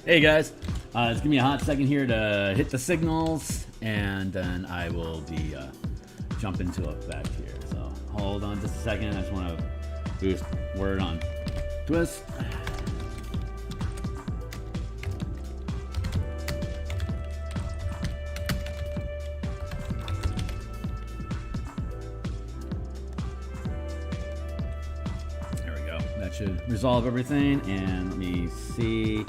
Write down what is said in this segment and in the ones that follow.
Hey guys, just give me a hot second here to hit the signals, and then I will be jumping to a back here. So hold on just a second. I just want to boost word on twist. There we go. That should resolve everything, and let me see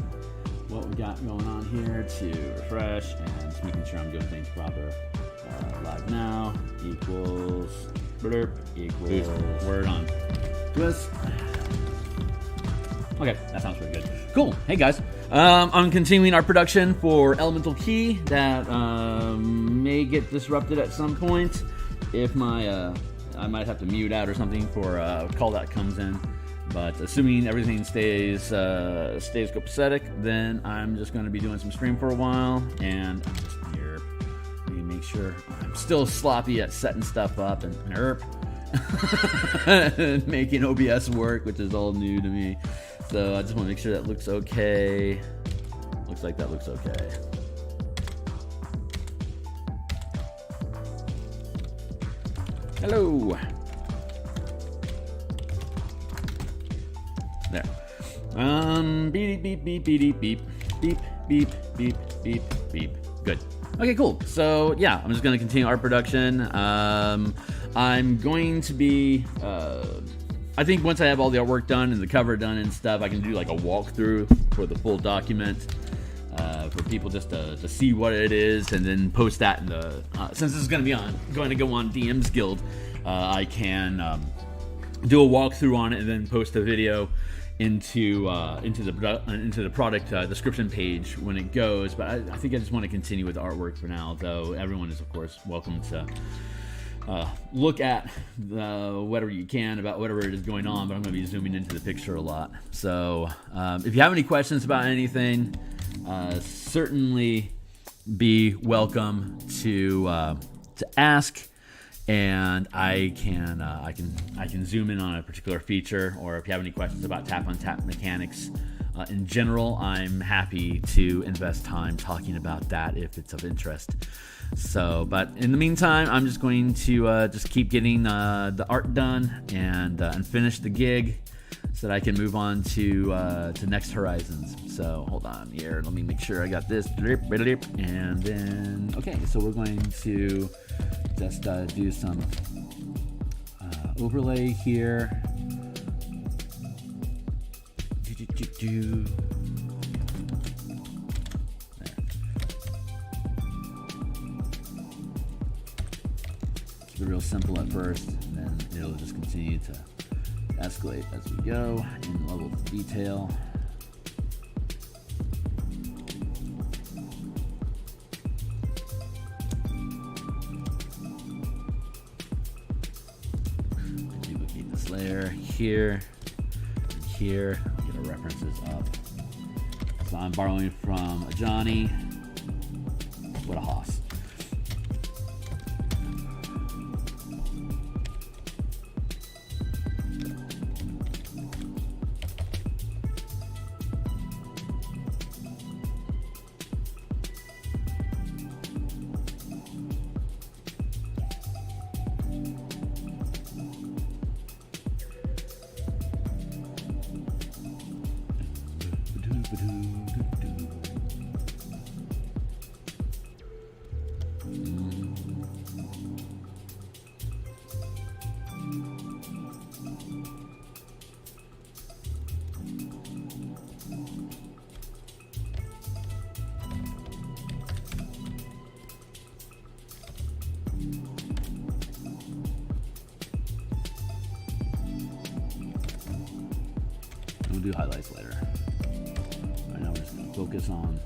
what we got going on here to refresh, and just making sure I'm doing things proper. Live now equals blurb equals word on twist. Okay, that sounds pretty good. Cool. Hey guys, I'm continuing our production for Elemental Key that may get disrupted at some point if my I might have to mute out or something for a call that comes in. But assuming everything stays copacetic, then I'm just going to be doing some stream for a while. And I'm just here. Let me make sure I'm still sloppy at setting stuff up and making OBS work, which is all new to me. So I just want to make sure that looks okay. Looks like that looks okay. Hello. There. Beep beep beep beep beep beep beep beep beep beep. Good. Okay, cool. So yeah, I'm just gonna continue art production. I'm going to be. I think once I have all the artwork done and the cover done and stuff, I can do like a walkthrough for the full document for people just to see what it is, and then post that in the. Since this is going to go on DMsGuild, I can do a walkthrough on it and then post a video into the product description page when it goes. But I think I just want to continue with the artwork for now, though everyone is of course welcome to look at whatever you can about whatever it is going on, but I'm going to be zooming into the picture a lot. So if you have any questions about anything, certainly be welcome to ask. And I can zoom in on a particular feature, or if you have any questions about Tap Untap mechanics in general, I'm happy to invest time talking about that if it's of interest. So, but in the meantime, I'm just going to just keep getting the art done and finish the gig, so that I can move on to next horizons. So hold on here, let me make sure I got this, and then okay. So we're going to just do some overlay here. There. It's real simple at first, and then it'll just continue to escalate as we go in level of detail. Duplicate this layer here and here. Get our references up. So I'm borrowing from a Johnny. What a hoss. We'll do highlights later. Right now we're just going to focus on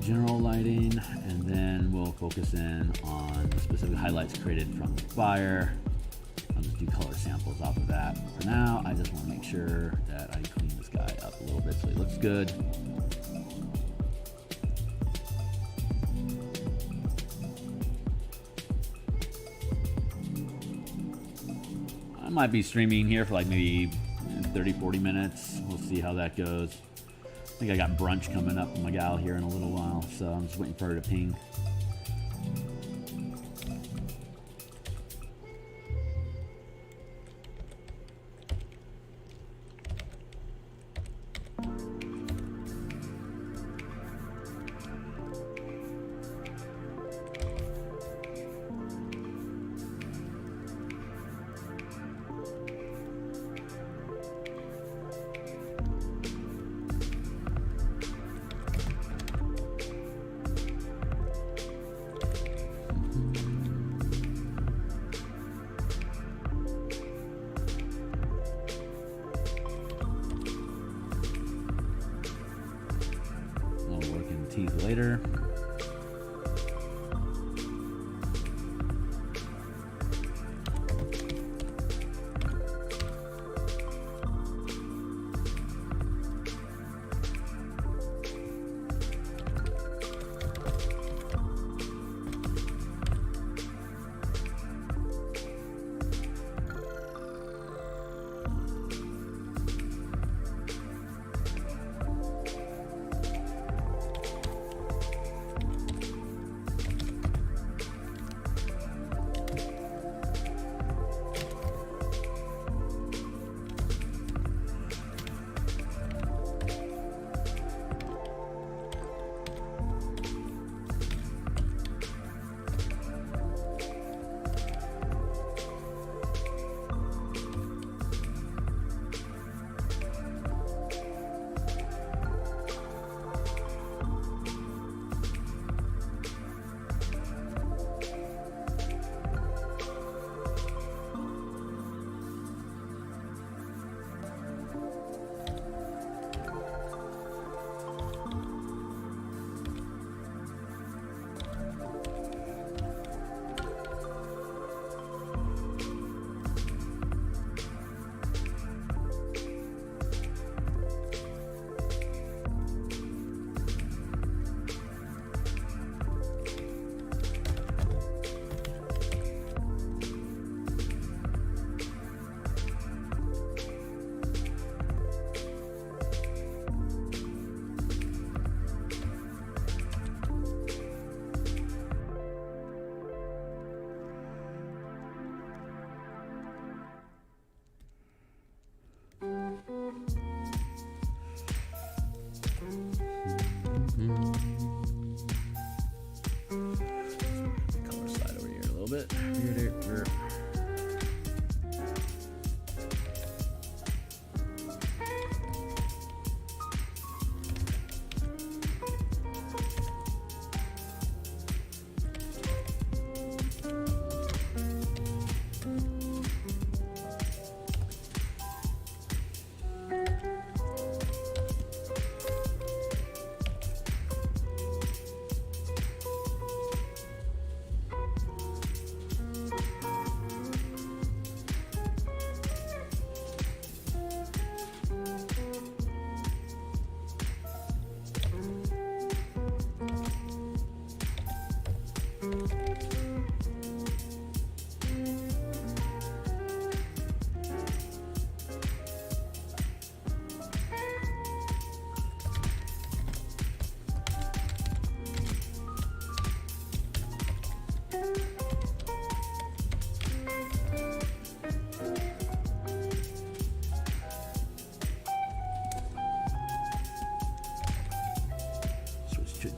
general lighting, and then we'll focus in on the specific highlights created from the fire. I'll just do color samples off of that. For now, I just want to make sure that I clean this guy up a little bit so he looks good. I might be streaming here for like maybe 30-40 minutes. We'll see how that goes. think I got brunch coming up with my gal here in a little while, so I'm just waiting for her to ping. Teeth later. Color slide over here a little bit.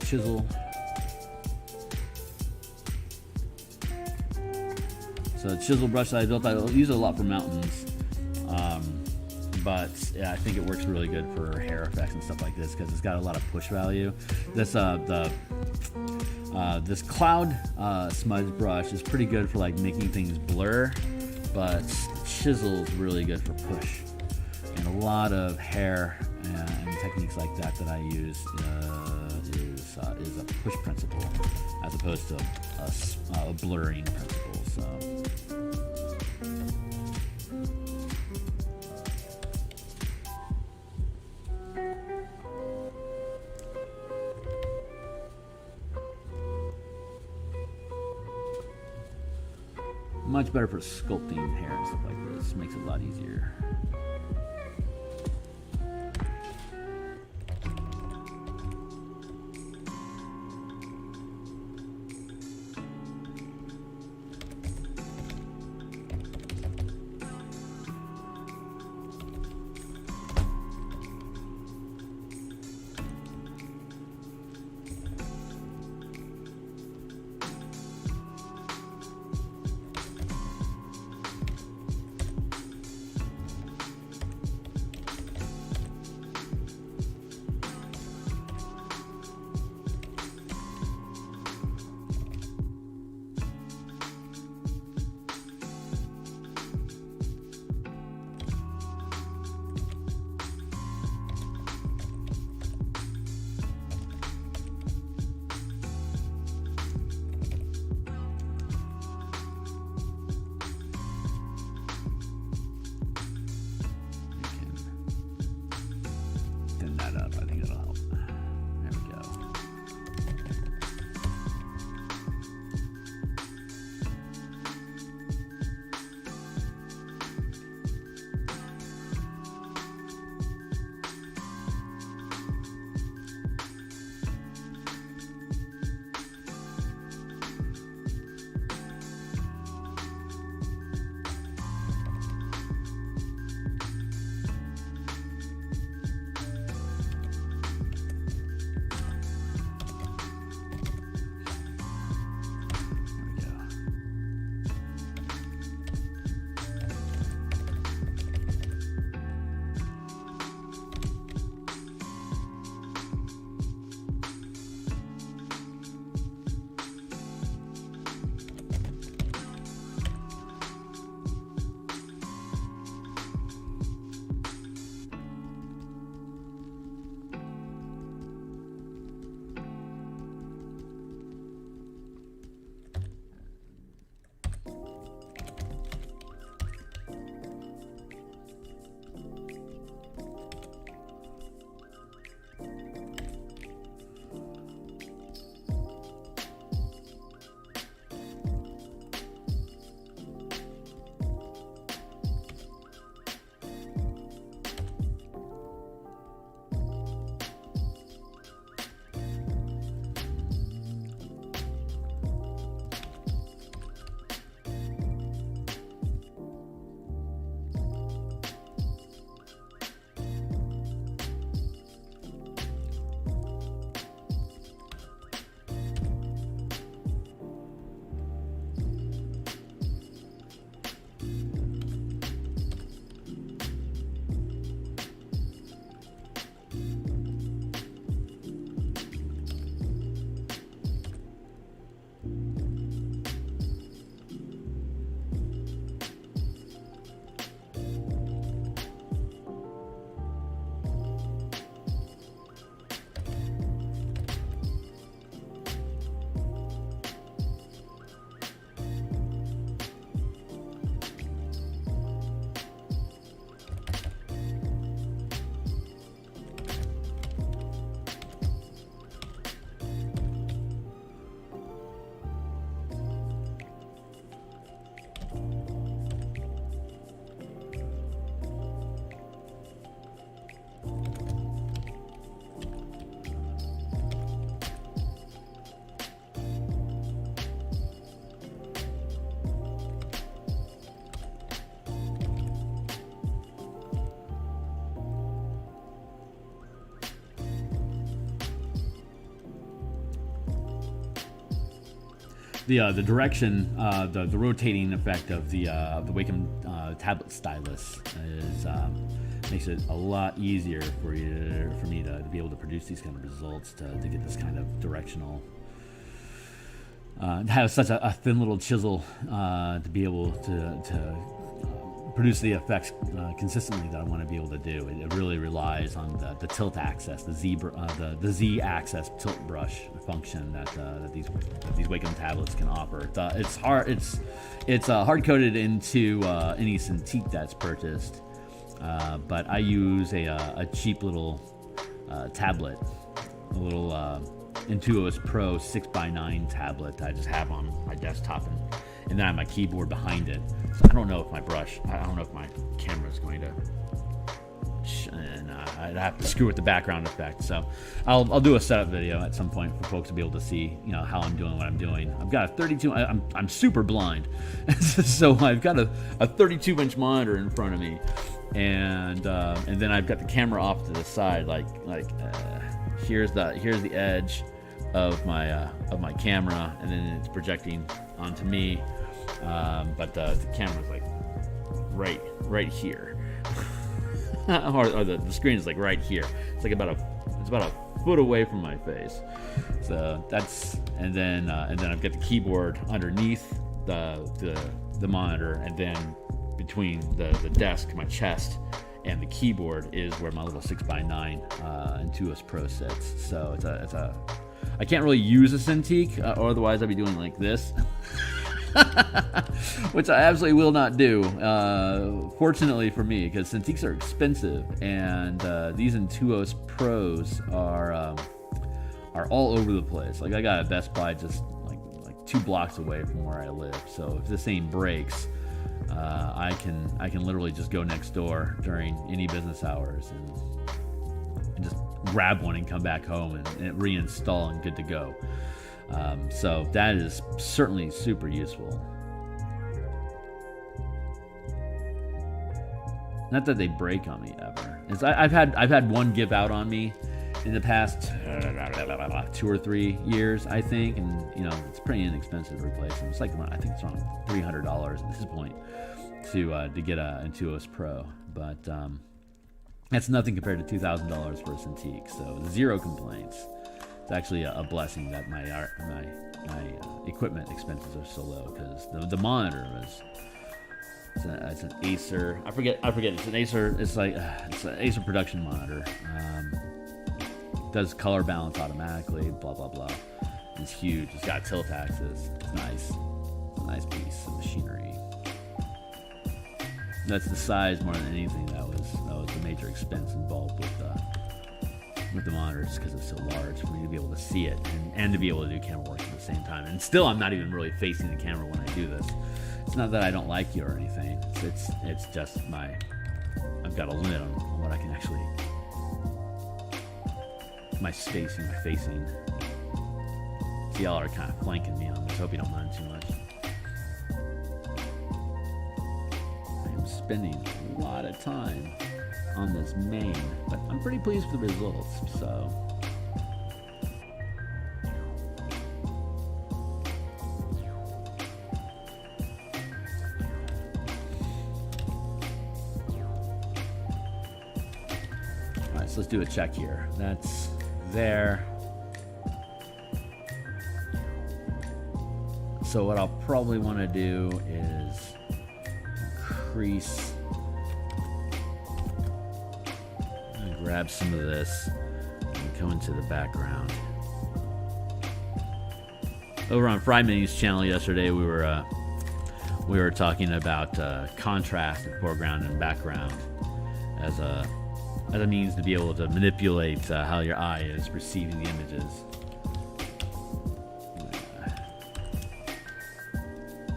Chisel. So the chisel brush that I built, I use it a lot for mountains, but yeah, I think it works really good for hair effects and stuff like this because it's got a lot of push value. This this cloud smudge brush is pretty good for like making things blur, but chisel is really good for push. And a lot of hair and techniques like that I use is a push principle as opposed to a blurring principle. So. Much better for sculpting hair and stuff like this. Makes it a lot easier. the direction, the rotating effect of the Wacom tablet stylus is makes it a lot easier for me to be able to produce these kind of results, to get this kind of directional. Have such a thin little chisel to be able to produce the effects consistently that I want to be able to do. It really relies on the tilt axis, the Z axis tilt brush function that these Wacom tablets can offer. It's hard coded into any Cintiq that's purchased, but I use a cheap little tablet, a little Intuos Pro 6x9 tablet that I just have on my desktop, and then I have my keyboard behind it. So I don't know if my camera is going to, and I'd have to screw with the background effect. So I'll do a setup video at some point for folks to be able to see, how I'm doing what I'm doing. I've got a 32. I'm super blind, so I've got a 32-inch monitor in front of me, and then I've got the camera off to the side, here's the edge of my camera, and then it's projecting onto me, but the camera's like right here, or the screen is like right here. It's about a foot away from my face. So that's, and then I've got the keyboard underneath the monitor, and then between the desk, my chest, and the keyboard is where my little 6x9 Intuos Pro sits. So I can't really use a Cintiq, or otherwise I'd be doing like this, which I absolutely will not do. Fortunately for me, because Cintiqs are expensive, and these Intuos Pros are all over the place. Like, I got a Best Buy just like 2 blocks away from where I live. So if this thing breaks, I can literally just go next door during any business hours and just grab one and come back home and reinstall and good to go. So that is certainly super useful. Not that they break on me ever. I've had one give out on me in the past 2 or 3 years, I think, and it's pretty inexpensive to replace them. It's like, I think it's around $300 at this point to get a Intuos Pro, but that's nothing compared to $2,000 for a Cintiq. So 0 complaints. It's actually a blessing that my equipment expenses are so low, because the monitor was. It's an Acer. I forget. It's an Acer. It's an Acer production monitor. Does color balance automatically. Blah blah blah. It's huge. It's got tilt axis. It's nice. It's a nice piece of machinery. That's the size more than anything. That was the major expense involved with the monitor, just because it's so large for me to be able to see it and to be able to do camera work at the same time. And still, I'm not even really facing the camera when I do this. It's not that I don't like you or anything. It's just I've got a limit on what I can actually, my spacing, my facing. See, y'all are kind of flanking me on this. Hope you don't mind too much. I am spending a lot of time on this main, but I'm pretty pleased with the results. So. So let's do a check here. That's there. So what I'll probably want to do is increase. I'm going to grab some of this and come into the background. Over on Fry Mini's channel yesterday, we were talking about contrast of foreground and background as a means to be able to manipulate how your eye is receiving the images.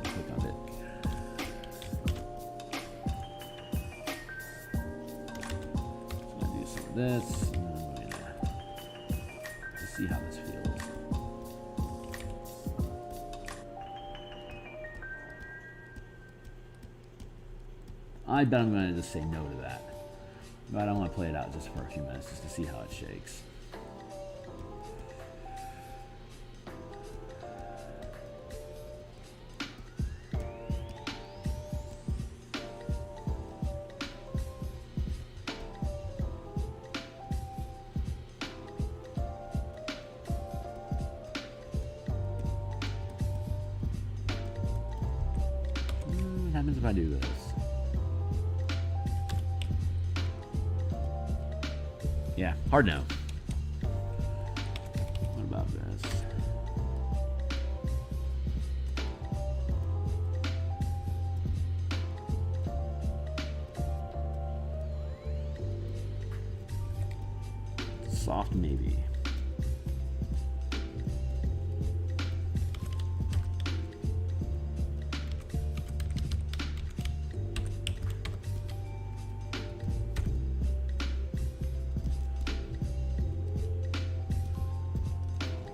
Click on it. So I'm going to do some of this, and then I'm going to see how this feels. I bet I'm going to just say no to that. But I want to play it out just for a few minutes just to see how it shakes. happens if I do this? Yeah, hard no. What about this? Soft maybe.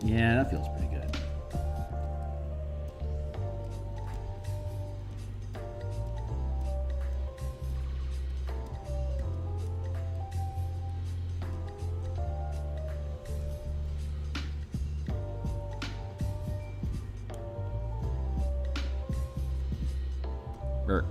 Yeah, that feels pretty good. Burr.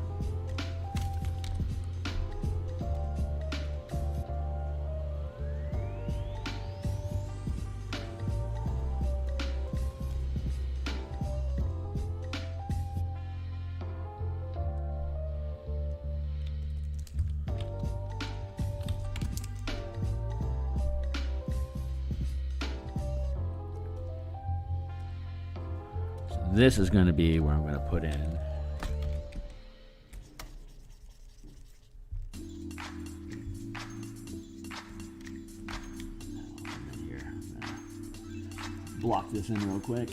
This is going to be where I'm going to put in here. Block this in real quick.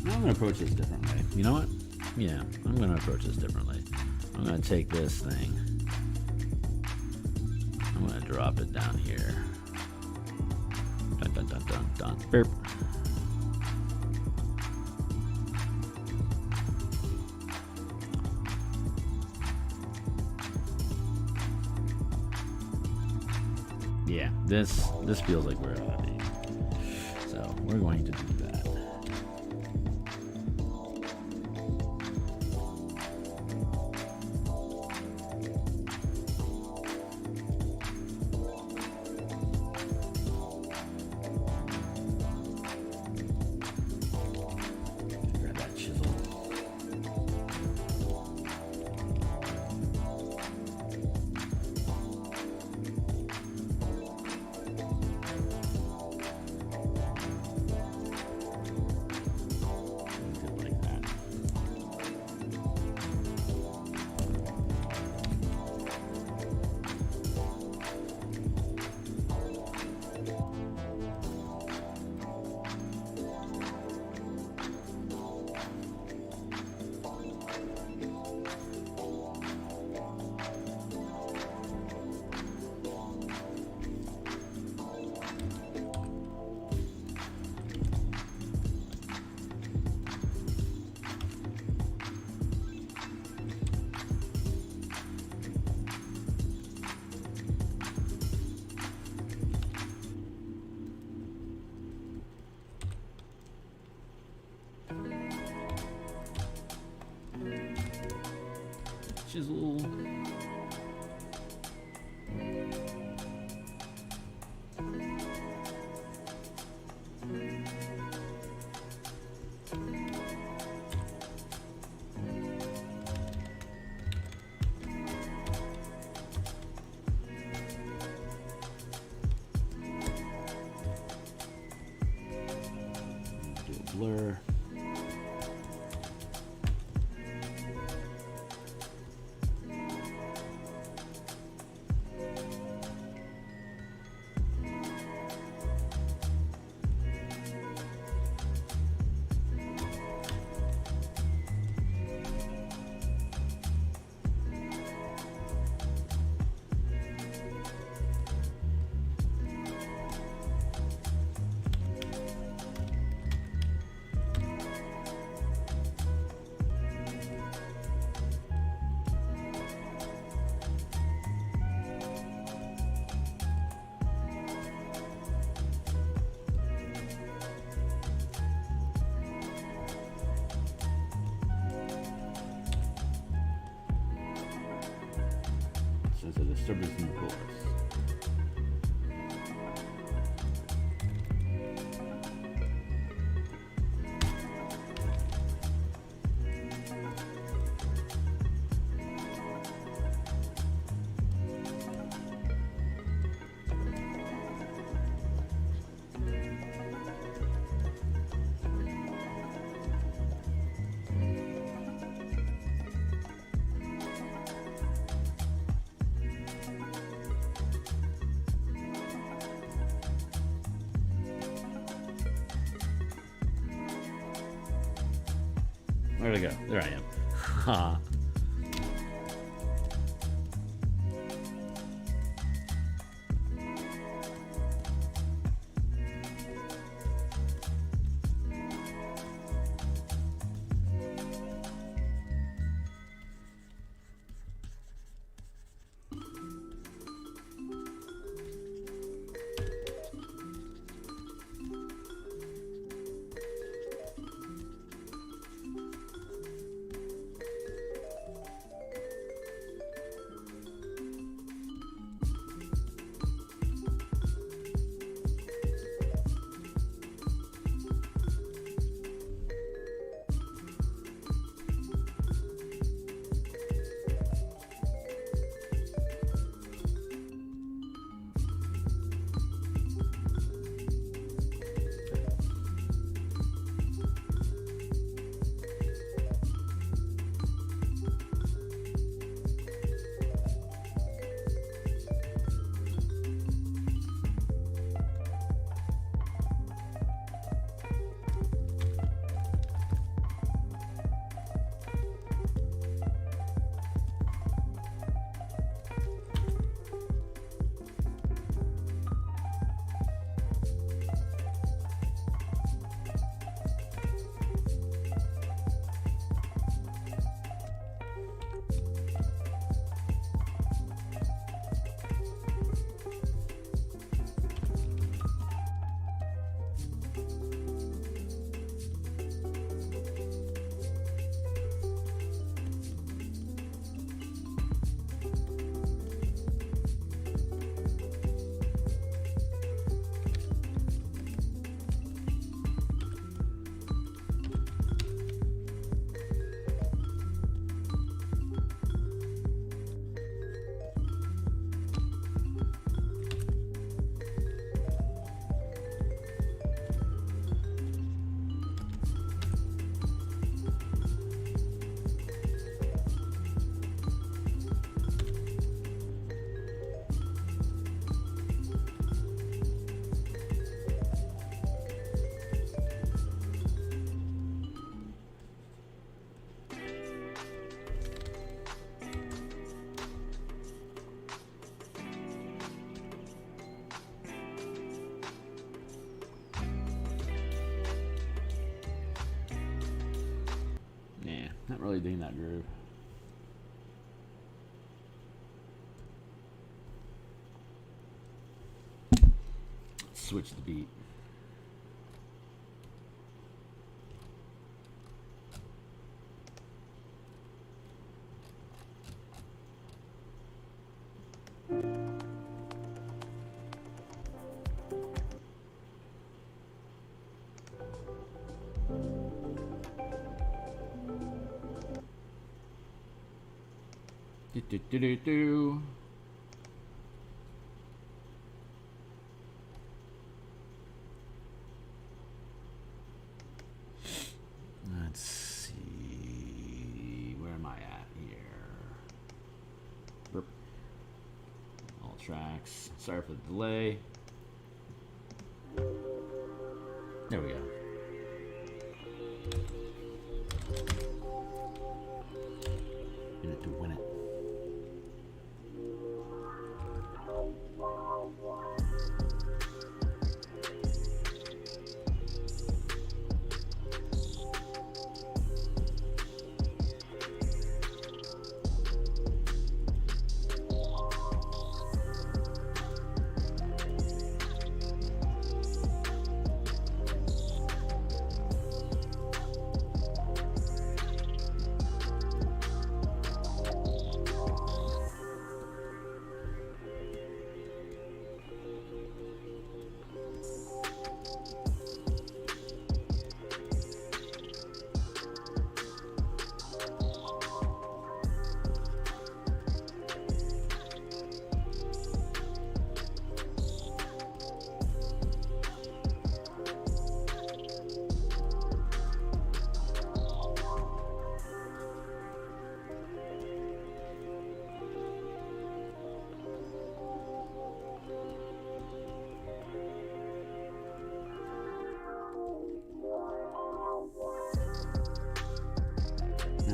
I'm going to approach this differently. You know what? Yeah, I'm going to approach this differently. I'm going to take this thing. I'm going to drop it down here. Dun, dun, dun, dun, dun. Burp. Yeah, this feels like where it ought to be. So we're going to do that. Grab that chisel. Like that. Chisel. Do a blur. There's a disturbance in the course. Where'd I go? There I am. Ha. Not really digging that groove. Switch the beat. Do. Let's see. Where am I at here? Burp. All tracks. Sorry for the delay. There we go. In it to win it.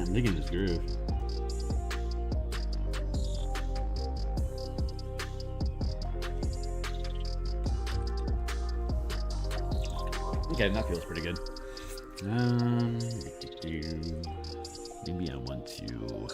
I'm digging this groove. Okay, that feels pretty good. Maybe I want to.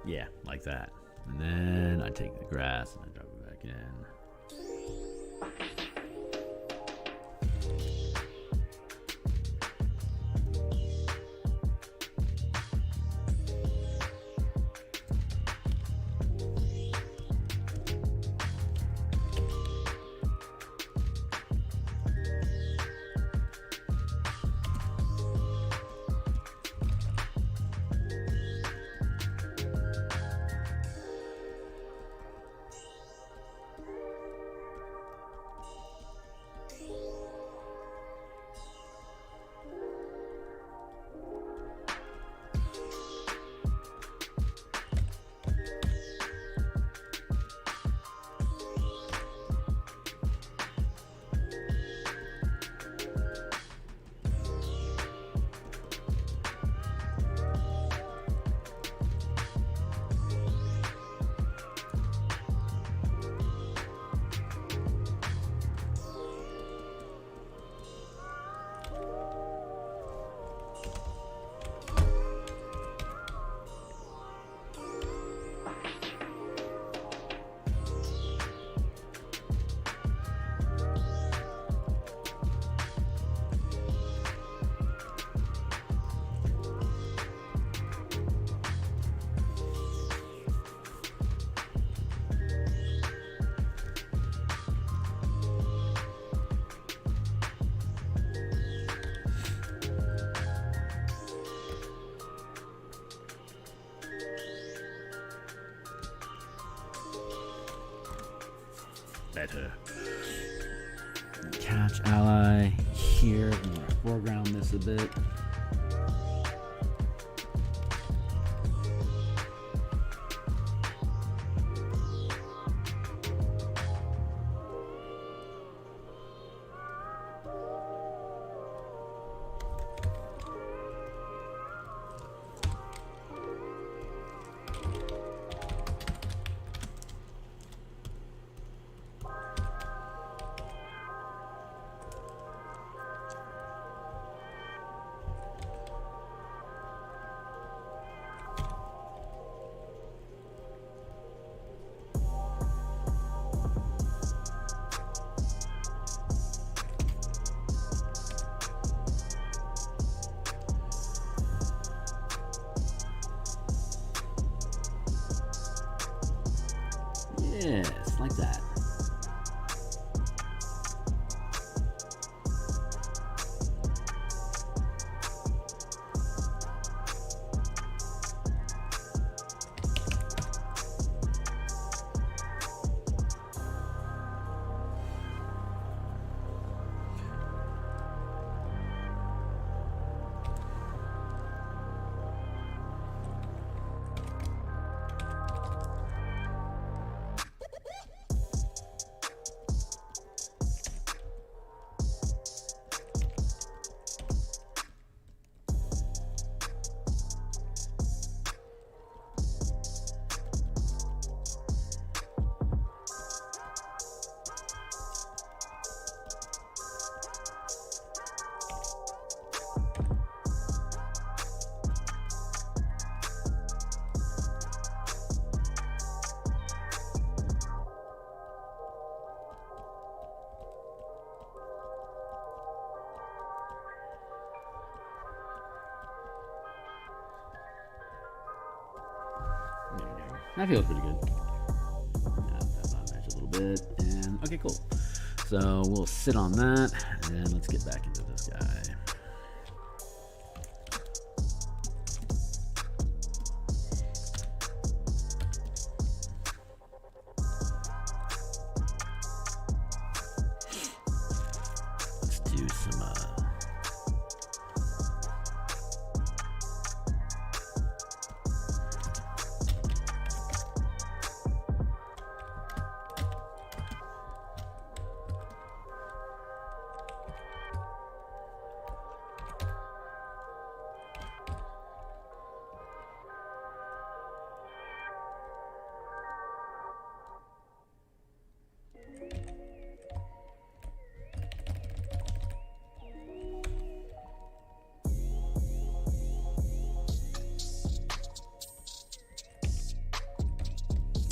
Yeah, like that. And then I take the grass and I drop it back in. Better. Catch ally here. I'm gonna foreground this a bit. Yes, like that. That feels pretty good. Match a little bit, and okay, cool. So we'll sit on that, and let's get back into this guy. Let's do some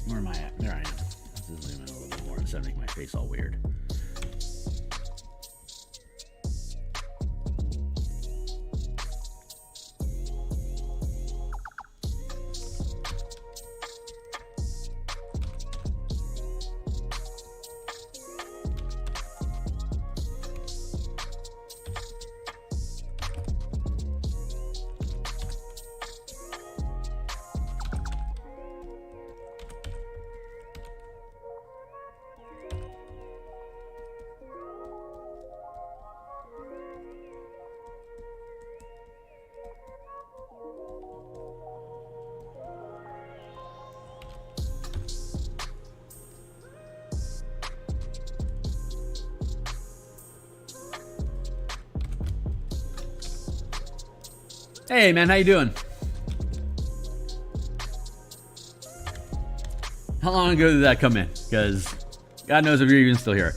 where am I at? There I am. This is zoom in a little bit more instead of making my face all weird. Hey man, how you doing? How long ago did that come in? Because God knows if you're even still here.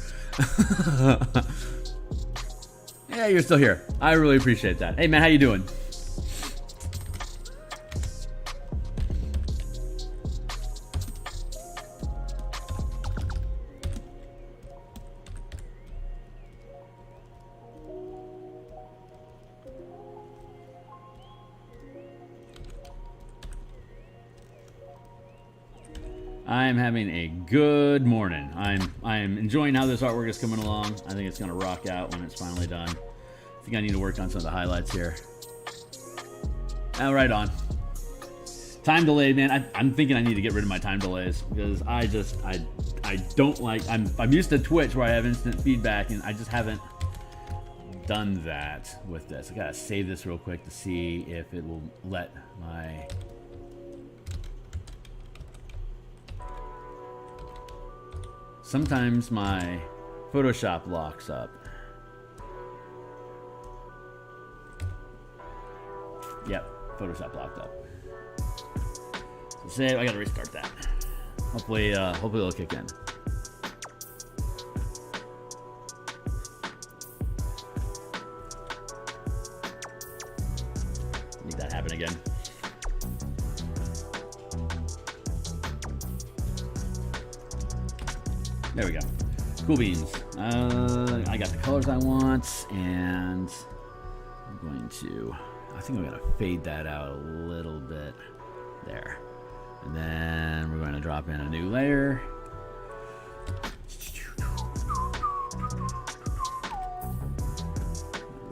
Yeah, you're still here. I really appreciate that. Hey man, how you doing? I'm having a good morning. I'm enjoying how this artwork is coming along. I think it's gonna rock out when it's finally done. I think I need to work on some of the highlights here. Oh, right on. Time delay, man. I'm thinking I need to get rid of my time delays because I don't like. I'm used to Twitch where I have instant feedback, and I just haven't done that with this. I gotta save this real quick to see if it will let my. Sometimes my Photoshop locks up. Yep, Photoshop locked up. So save, I gotta restart that. Hopefully it'll kick in. Need that happen again. There we go. Cool beans. I got the colors I want, and I'm going to. I think I'm gonna fade that out a little bit there, and then we're going to drop in a new layer.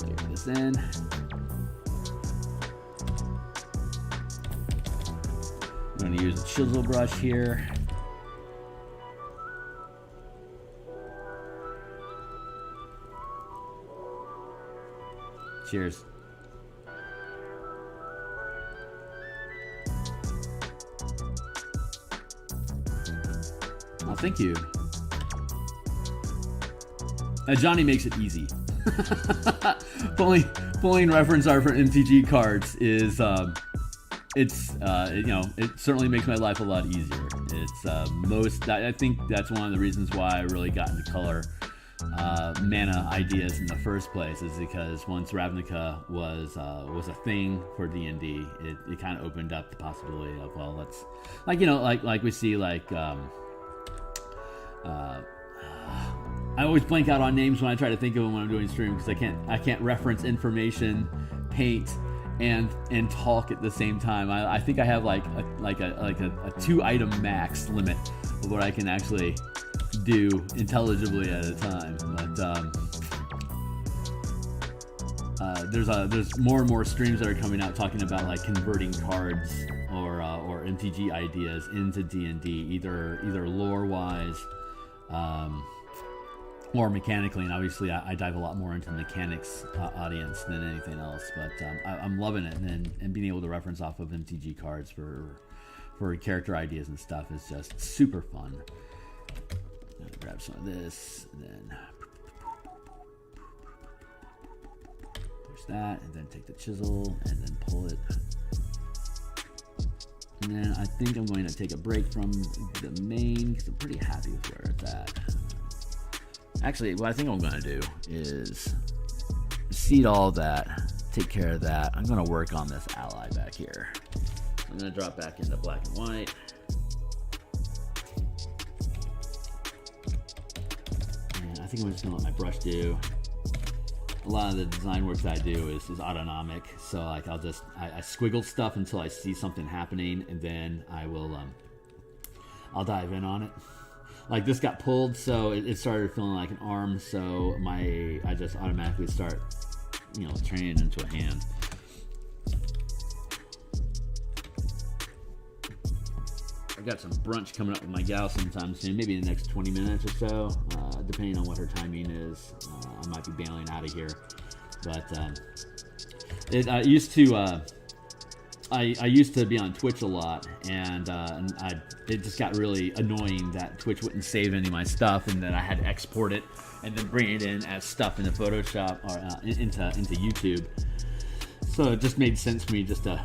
Layer this in. I'm going to use the Chisel Brush here. Cheers. Oh, thank you. Johnny makes it easy. Pulling reference art for MTG cards is it certainly makes my life a lot easier. It's I think that's one of the reasons why I really got into color mana ideas in the first place, is because once Ravnica was a thing for D&D, it kind of opened up the possibility of, well, let's like we see I always blank out on names when I try to think of them when I'm doing stream, because I can't reference information, paint, and talk at the same time. I think I have like a 2-item max limit of what I can actually do intelligibly at a time. But there's more and more streams that are coming out talking about like converting cards or MTG ideas into D&D, either lore wise or mechanically, and obviously I dive a lot more into the mechanics audience than anything else. But I'm loving it, and being able to reference off of MTG cards for character ideas and stuff is just super fun. I'm gonna grab some of this, and then push that, and then take the chisel, and then pull it. And then I think I'm going to take a break from the main because I'm pretty happy with where it's at. Actually, what I think I'm going to do is seed all of that, take care of that. I'm going to work on this ally back here. I'm going to drop back into black and white. And I think I'm just going to let my brush do. A lot of the design work that I do is autonomic. So like I squiggle stuff until I see something happening, and then I'll dive in on it. Like this got pulled, so it started feeling like an arm, so I just automatically start, turning it into a hand. I've got some brunch coming up with my gal sometime soon, maybe in the next 20 minutes or so, depending on what her timing is. I might be bailing out of here, but I used to be on Twitch a lot, and it just got really annoying that Twitch wouldn't save any of my stuff, and then I had to export it and then bring it in as stuff into Photoshop or into YouTube. So it just made sense for me just to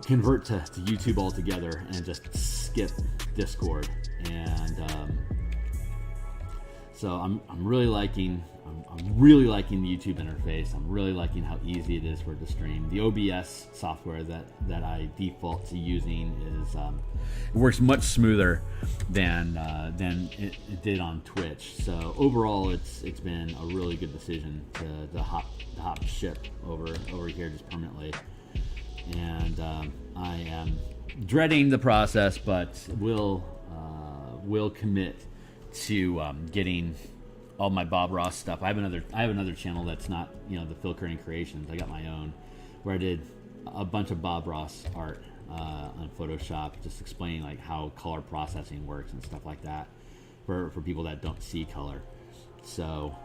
convert to YouTube altogether and just skip Discord. And so I'm really liking the YouTube interface. I'm really liking how easy it is for it to stream. The OBS software that I default to using is it works much smoother than it did on Twitch. So overall, it's been a really good decision to hop ship over here just permanently. And I am dreading the process, but will commit to getting all my Bob Ross stuff. I have another channel that's not the Phil Kearney Creations. I got my own where I did a bunch of Bob Ross art on Photoshop, just explaining like how color processing works and stuff like that for people that don't see color. So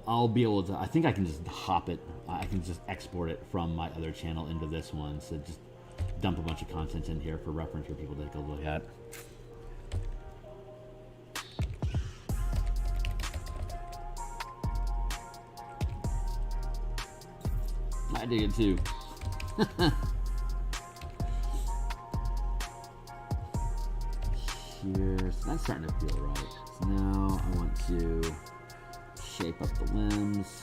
I'll be able to. I think I can just hop it. I can just export it from my other channel into this one. So just dump a bunch of content in here for reference for people to take a look at. I dig it too. Here, so that's starting to feel right. So now I want to shape up the limbs.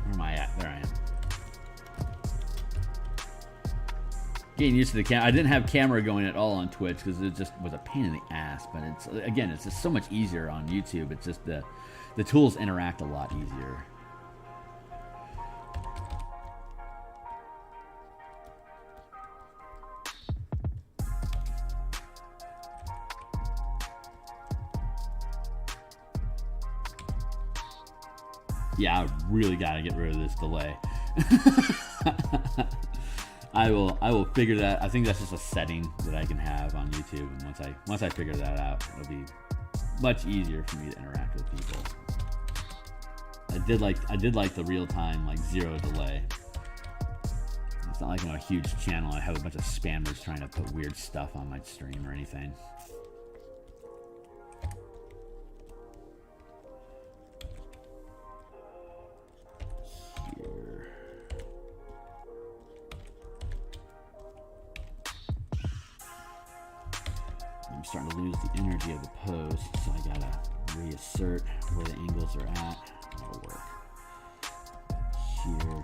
Where am I at? There I am. Getting used to the camera. I didn't have camera going at all on Twitch because it just was a pain in the ass. But it's just so much easier on YouTube. It's just the tools interact a lot easier. Yeah, I really gotta get rid of this delay. I will figure that. I think that's just a setting that I can have on YouTube, and once I figure that out, it'll be much easier for me to interact with people. I did like the real time, like zero delay. It's not like I'm a huge channel. I have a bunch of spammers trying to put weird stuff on my stream or anything. Here. I'm starting to lose the energy of the pose, so I gotta reassert where the angles are at. That'll work. Here.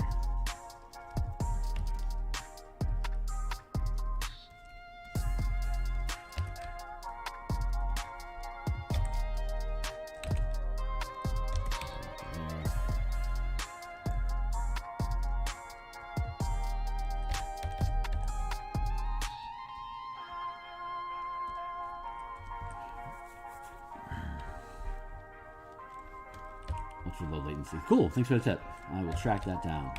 for low latency. Cool, thanks for the tip. I will track that down.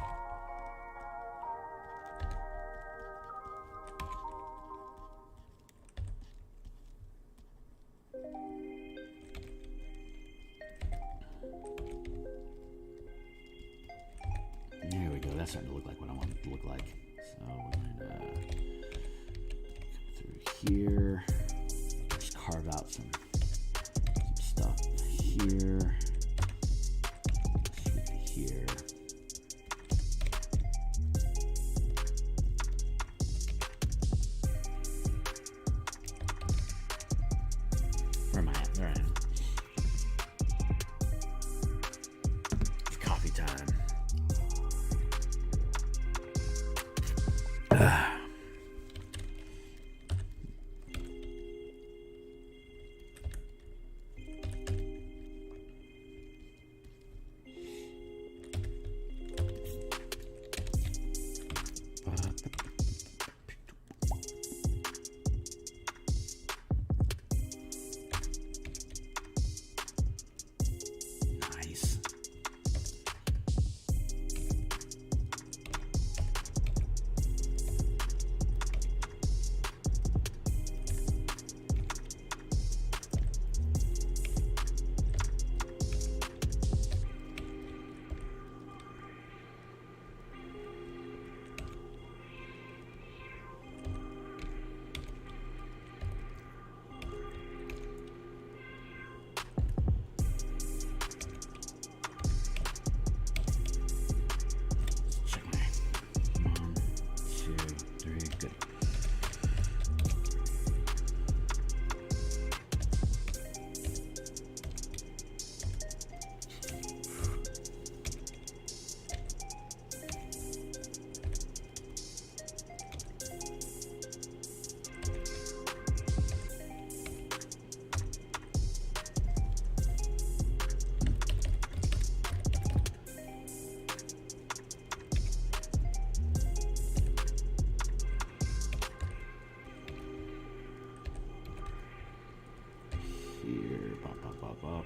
There we go, that's starting to look like what I want it to look like. So we're going to come through here, just carve out some stuff here, here. Where am I at? There I am. It's coffee time. Nice. Check my 1, 2, 3, good. Here, pop, pop, pop, pop.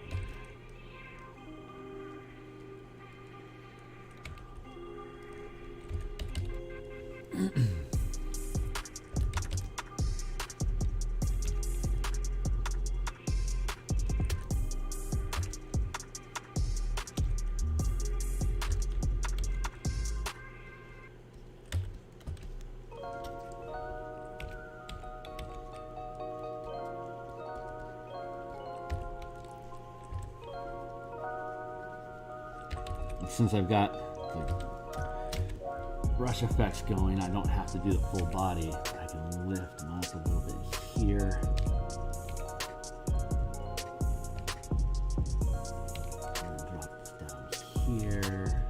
Since I've got the brush effects going, I don't have to do the full body. I can lift them up a little bit here. And drop this down here.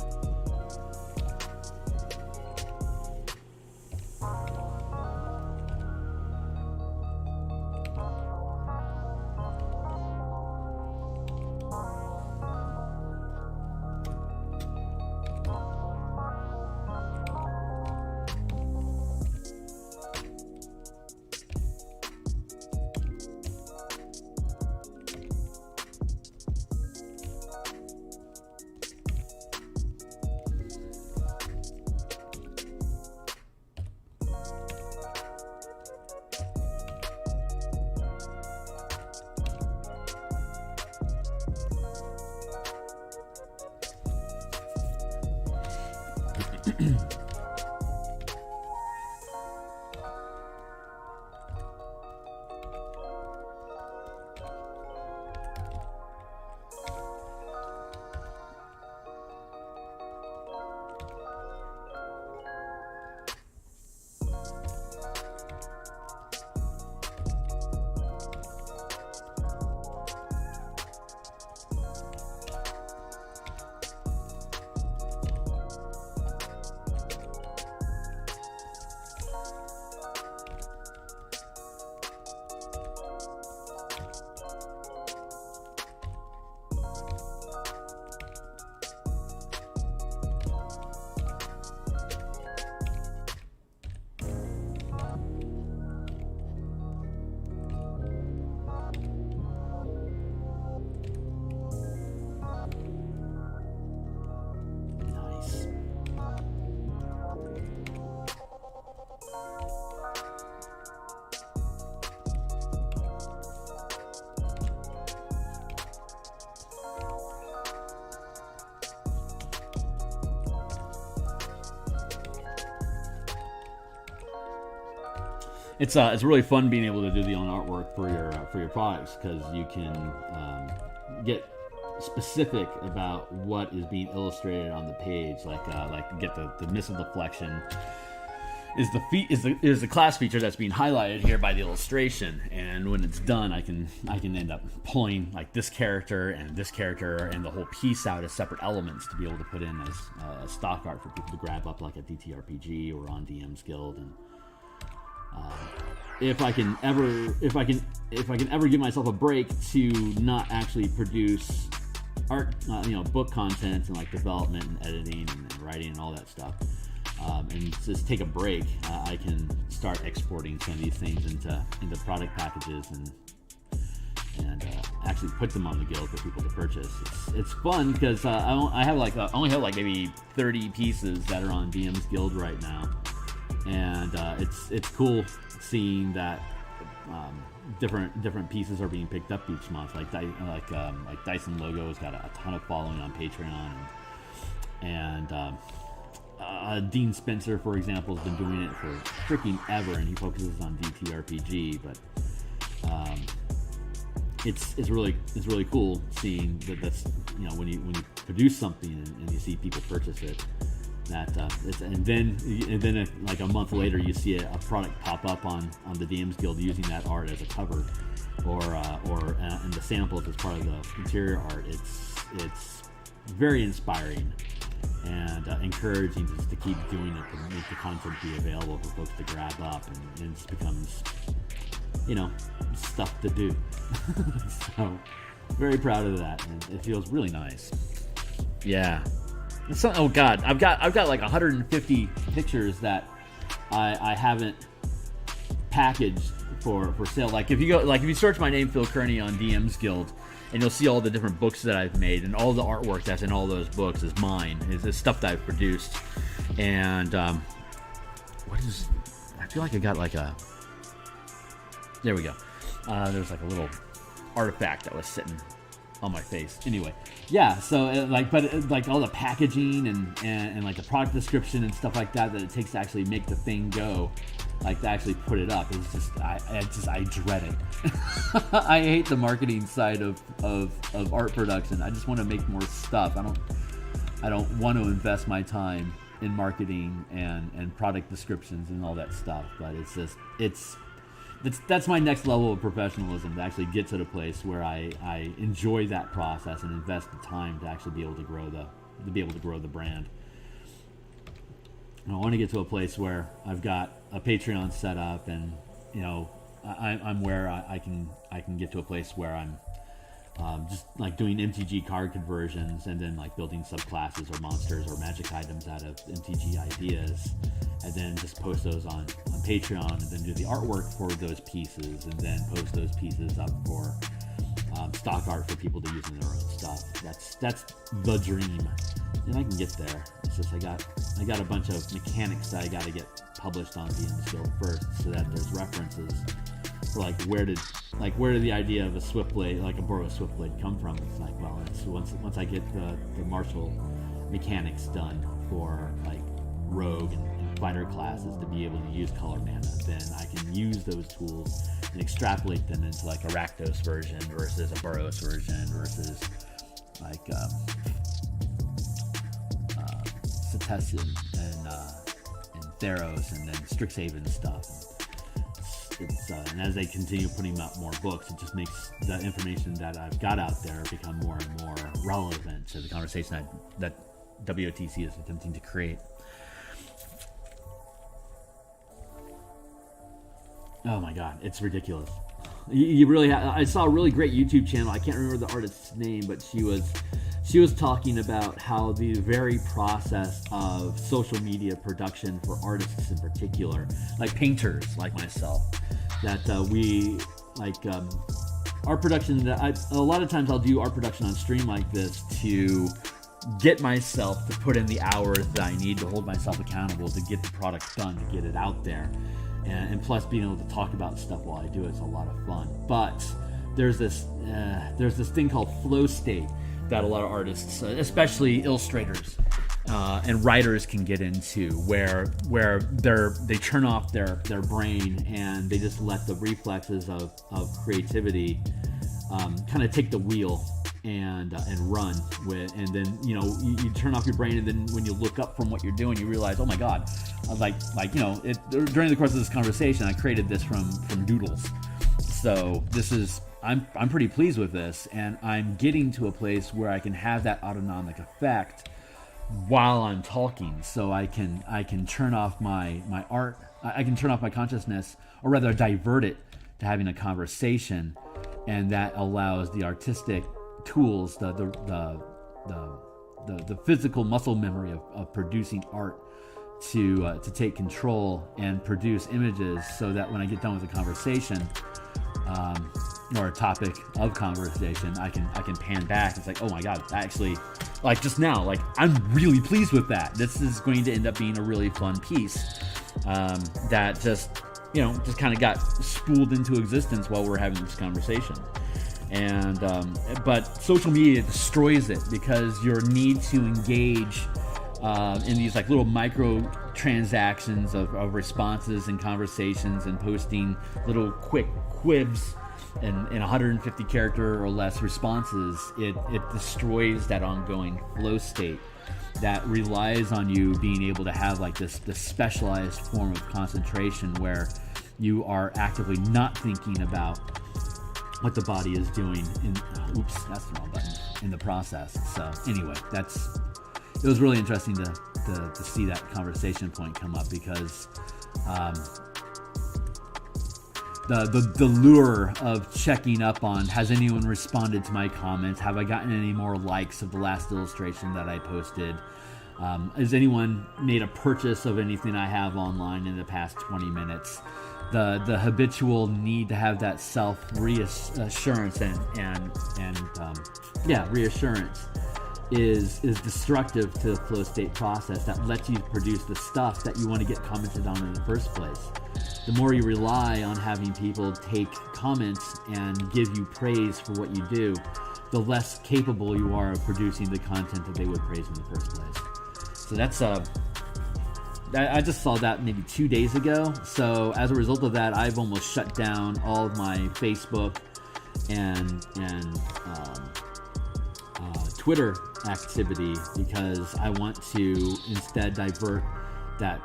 it's really fun being able to do the own artwork for your products, because you can get specific about what is being illustrated on the page, like get the missile deflection is the class feature that's being highlighted here by the illustration, and when it's done, I can end up pulling like this character and the whole piece out as separate elements to be able to put in as stock art for people to grab up, like a DTRPG or on DMsGuild. And if I can ever give myself a break to not actually produce art, book content and like development and editing and writing and all that stuff, and just take a break, I can start exporting some of these things into product packages and actually put them on the guild for people to purchase. It's fun because I only have like maybe 30 pieces that are on DMsGuild right now, and it's cool seeing that different pieces are being picked up each month. Like Dyson Logo has got a ton of following on Patreon, and Dean Spencer, for example, has been doing it for freaking ever, and he focuses on DTRPG. But it's really cool seeing that's when you produce something and you see people purchase it. And then like a month later, you see a product pop up on the DMsGuild using that art as a cover, or and the samples as part of the interior art. It's very inspiring and encouraging just to keep doing it, to make the content be available for folks to grab up, and it just becomes stuff to do. So very proud of that, and it feels really nice. Yeah. Oh God, I've got like 150 pictures that I haven't packaged for sale. Like if you search my name, Phil Kearney, on DMsGuild, and you'll see all the different books that I've made, and all the artwork that's in all those books is mine. It's stuff that I've produced. And I feel like I got like there we go. There's like a little artifact that was sitting on my face. Anyway, yeah, so but all the packaging and like the product description and stuff like that it takes to actually make the thing go, like to actually put it up, is just I dread it. I hate the marketing side of art production. I just want to make more stuff. I don't want to invest my time in marketing and product descriptions and all that stuff, but that's my next level of professionalism, to actually get to the place where I enjoy that process and invest the time to actually be able to grow the brand. And I want to get to a place where I've got a Patreon set up, and I'm where I can get to a place where I'm just like doing MTG card conversions, and then like building subclasses or monsters or magic items out of MTG ideas, and then just post those on Patreon, and then do the artwork for those pieces, and then post those pieces up for stock art for people to use in their own stuff. That's the dream, and I can get there. It's just I got a bunch of mechanics that I got to get published on DMsGuild first, so that there's references for like where did the idea of a Swiftblade, like a Boros Swiftblade, come from. It's like, well, it's once I get the martial mechanics done for like rogue and fighter classes to be able to use color mana, then I can use those tools and extrapolate them into like a Rakdos version versus a Boros version versus like Setessan and Theros, and then Strixhaven stuff. And as they continue putting out more books, it just makes the information that I've got out there become more and more relevant to the conversation that WOTC is attempting to create. Oh my God, it's ridiculous. You really I saw a really great YouTube channel. I can't remember the artist's name, but she was talking about how the very process of social media production for artists in particular, like painters like myself, that we like art production. That a lot of times I'll do art production on stream like this to get myself to put in the hours that I need to hold myself accountable to get the product done, to get it out there. And plus, being able to talk about stuff while I do it's a lot of fun. But there's this thing called flow state that a lot of artists, especially illustrators, and writers can get into, where they turn off their brain and they just let the reflexes of creativity kind of take the wheel and run with, and then you turn off your brain, and then when you look up from what you're doing, you realize, oh my god, during the course of this conversation, I created this from doodles. So this is, I'm pretty pleased with this, and I'm getting to a place where I can have that autonomic effect while I'm talking, so I can turn off my art, I can turn off my consciousness, or rather divert it to having a conversation, and that allows the artistic tools, the physical muscle memory of producing art to take control and produce images, so that when I get done with a conversation or a topic of conversation, I can pan back. It's like, oh my god, actually, like just now, like I'm really pleased with that. This is going to end up being a really fun piece that just kind of got spooled into existence while we're having this conversation. And but social media destroys it, because your need to engage in these like little micro transactions of responses and conversations and posting little quick quibs and 150 character or less responses, it destroys that ongoing flow state that relies on you being able to have like this specialized form of concentration, where you are actively not thinking about what the body is doing oops, that's the wrong button, in the process. So anyway, it was really interesting to see that conversation point come up, because the lure of checking up on, has anyone responded to my comments? Have I gotten any more likes of the last illustration that I posted? Has anyone made a purchase of anything I have online in the past 20 minutes? The habitual need to have that self reassurance and reassurance is destructive to the flow state process that lets you produce the stuff that you want to get commented on in the first place. The more you rely on having people take comments and give you praise for what you do, the less capable you are of producing the content that they would praise in the first place. So that's I just saw that maybe 2 days ago. So as a result of that, I've almost shut down all of my Facebook and Twitter activity, because I want to instead divert that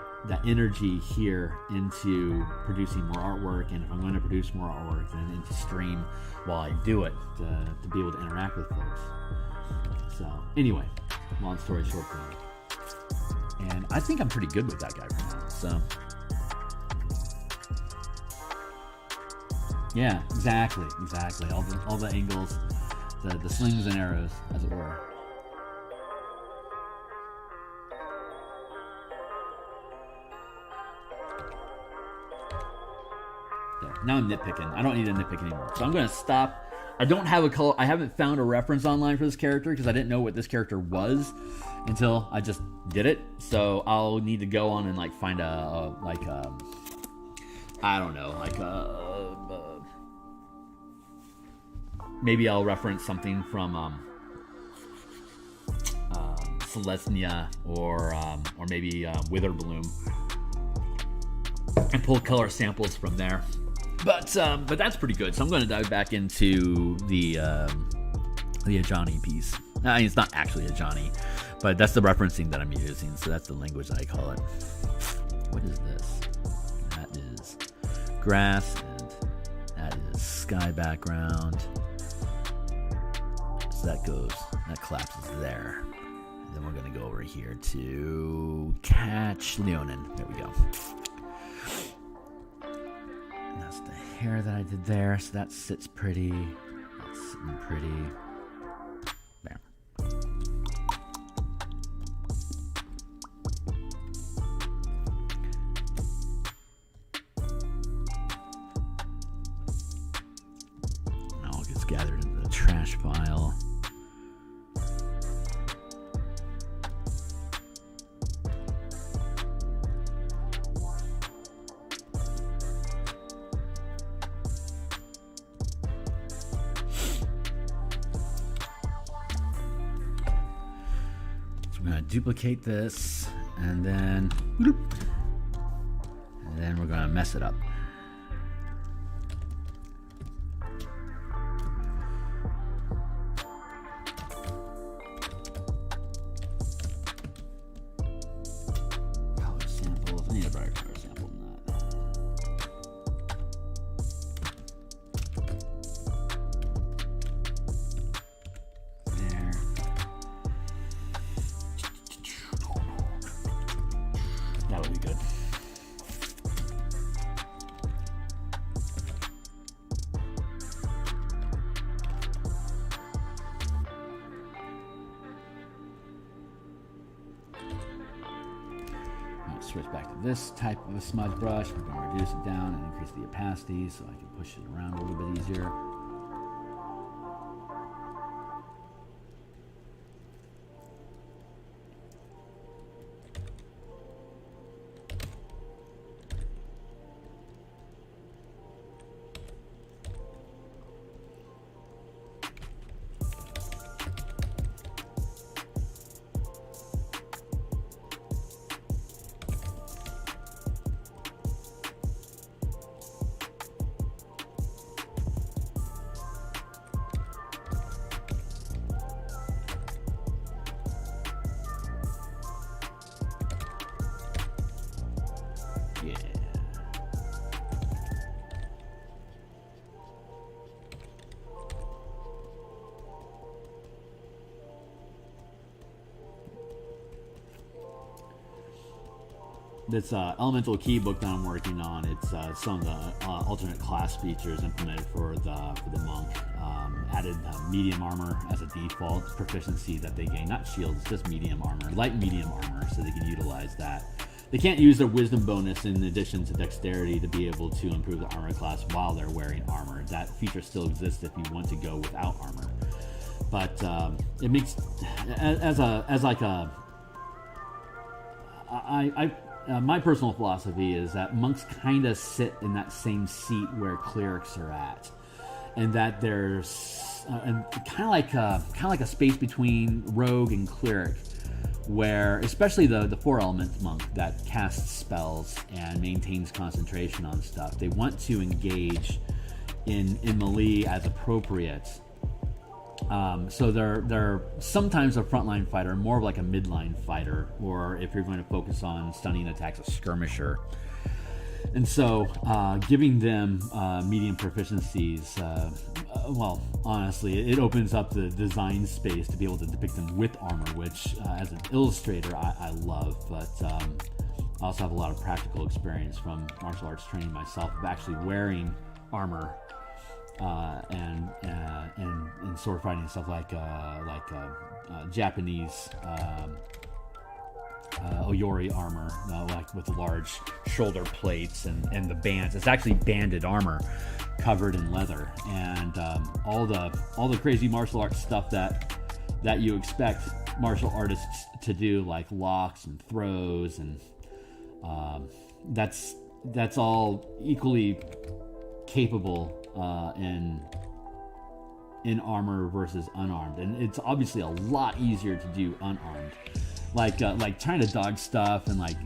energy here into producing more artwork, and if I'm going to produce more artwork, then into stream while I do it to be able to interact with folks. So anyway, long story short, and I think I'm pretty good with that guy for now. So yeah, exactly. All the angles, the slings and arrows, as it were. There. Now I'm nitpicking. I don't need to nitpick anymore. So I'm going to stop. I don't have a color. I haven't found a reference online for this character, because I didn't know what this character was until I just did it. So I'll need to go on and like find maybe I'll reference something from Celestia or maybe Witherbloom, and pull color samples from there. But that's pretty good. So I'm going to dive back into the Ajani piece. I mean, it's not actually Ajani, but that's the referencing that I'm using. So that's the language that I call it. What is this? That is grass, and that is sky background. So that collapses there. And then we're going to go over here to Catch Leonin. There we go. And that's the hair that I did there. So that sits pretty. That's sitting pretty. There. Now all gets gathered into the trash pile. I'm gonna duplicate this, and then we're gonna mess it up. Color samples. I need a brighter color sample than that. There. That would be good. Switch back to this type of a smudge brush. We're going to reduce it down and increase the opacity so I can push it around a little bit easier. Yeah. This elemental key book that I'm working on, it's some of the alternate class features implemented for the monk. Added medium armor as a default proficiency that they gain, not shield, it's just medium armor, light medium armor, so they can utilize that. They can't use their wisdom bonus in addition to dexterity to be able to improve the armor class while they're wearing armor. That feature still exists if you want to go without armor, but it makes my personal philosophy is that monks kind of sit in that same seat where clerics are at, and that there's kind of like a space between rogue and cleric, where especially the four element monk that casts spells and maintains concentration on stuff, they want to engage in melee as appropriate. So they're sometimes a frontline fighter, more of like a midline fighter, or if you're going to focus on stunning attacks, a skirmisher. And so giving them medium proficiencies, well, honestly, it opens up the design space to be able to depict them with armor, which as an illustrator I love, but I also have a lot of practical experience from martial arts training myself of actually wearing armor and sword fighting and stuff like Japanese Oyori armor, like with large shoulder plates and the bands. It's actually banded armor covered in leather, and all the crazy martial arts stuff that you expect martial artists to do, like locks and throws, and that's all equally capable in armor versus unarmed, and it's obviously a lot easier to do unarmed. Like trying to dodge stuff and like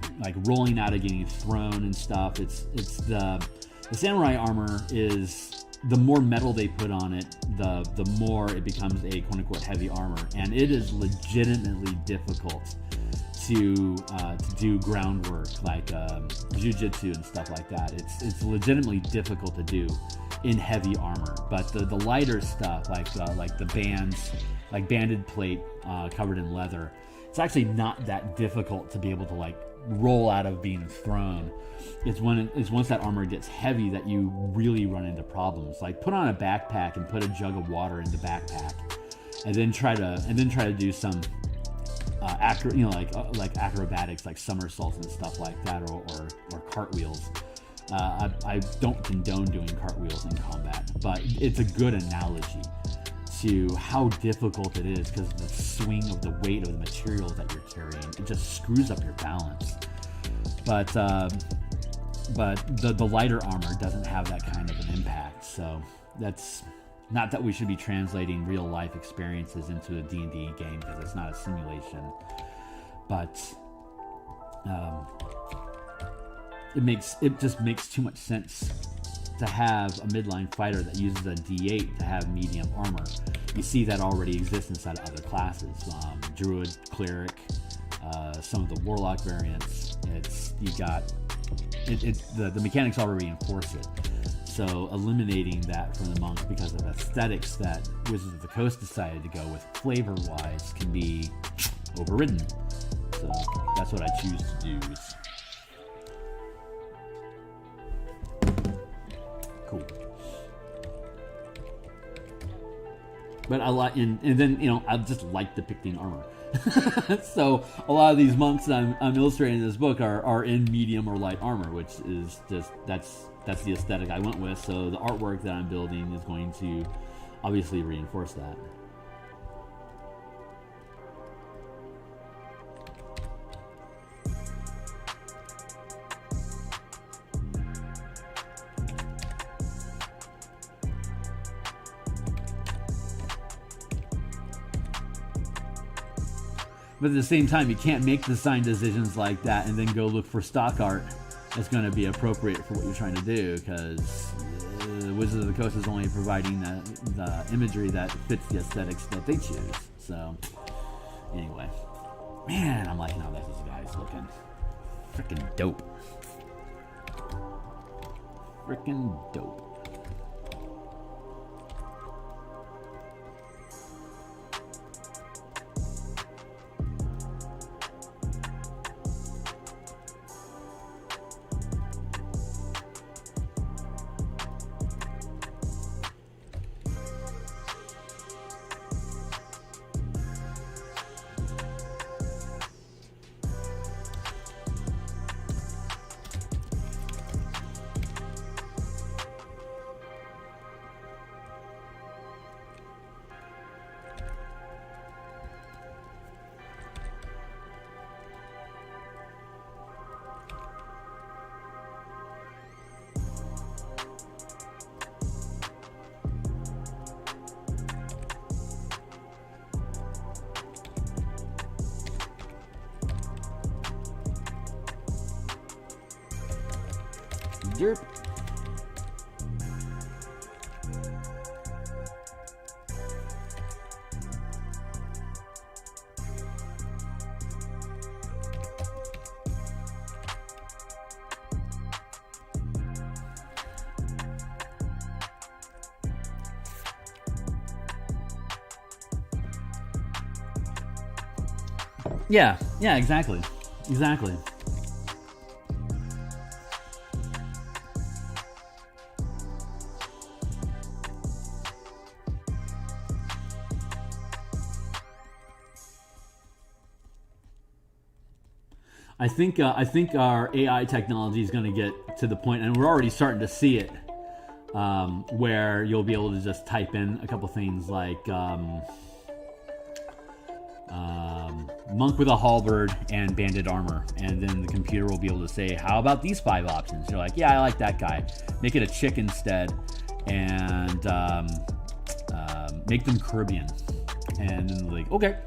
rolling out of getting thrown and stuff. It's the samurai armor is, the more metal they put on it, the more it becomes a quote unquote heavy armor, and it is legitimately difficult to do groundwork like jiu-jitsu and stuff like that. It's legitimately difficult to do in heavy armor, but the lighter stuff like the bands, like banded plate covered in leather, it's actually not that difficult to be able to like roll out of being thrown. It's once that armor gets heavy that you really run into problems. Like put on a backpack and put a jug of water in the backpack, and then try to do some like acrobatics, like somersaults and stuff like that, or cartwheels. I don't condone doing cartwheels in combat, but it's a good analogy to how difficult it is, because the swing of the weight of the materials that you're carrying, it just screws up your balance. But the lighter armor doesn't have that kind of an impact. So that's not that we should be translating real life experiences into a D&D game, because it's not a simulation. but it just makes too much sense to have a midline fighter that uses a D8 to have medium armor. You see that already exists inside of other classes. Druid, Cleric, some of the Warlock variants. The mechanics already reinforce it. So eliminating that from the monks because of aesthetics that Wizards of the Coast decided to go with flavor-wise can be overridden. So that's what I choose to do. Cool. But I like, and then I just like depicting armor. So a lot of these monks that I'm illustrating in this book are in medium or light armor, which is just that's the aesthetic I went with. So the artwork that I'm building is going to obviously reinforce that. But at the same time, you can't make design decisions like that and then go look for stock art that's going to be appropriate for what you're trying to do, because Wizards of the Coast is only providing the imagery that fits the aesthetics that they choose. So, anyway. Man, I'm liking how this guy's looking. Freaking dope. Freaking dope. Derp. Yeah, exactly. I think our AI technology is going to get to the point, and we're already starting to see it, where you'll be able to just type in a couple things like monk with a halberd and banded armor, and then the computer will be able to say, how about these 5 options? You're like, yeah, I like that guy. Make it a chick instead, and make them Caribbean. And then like, okay.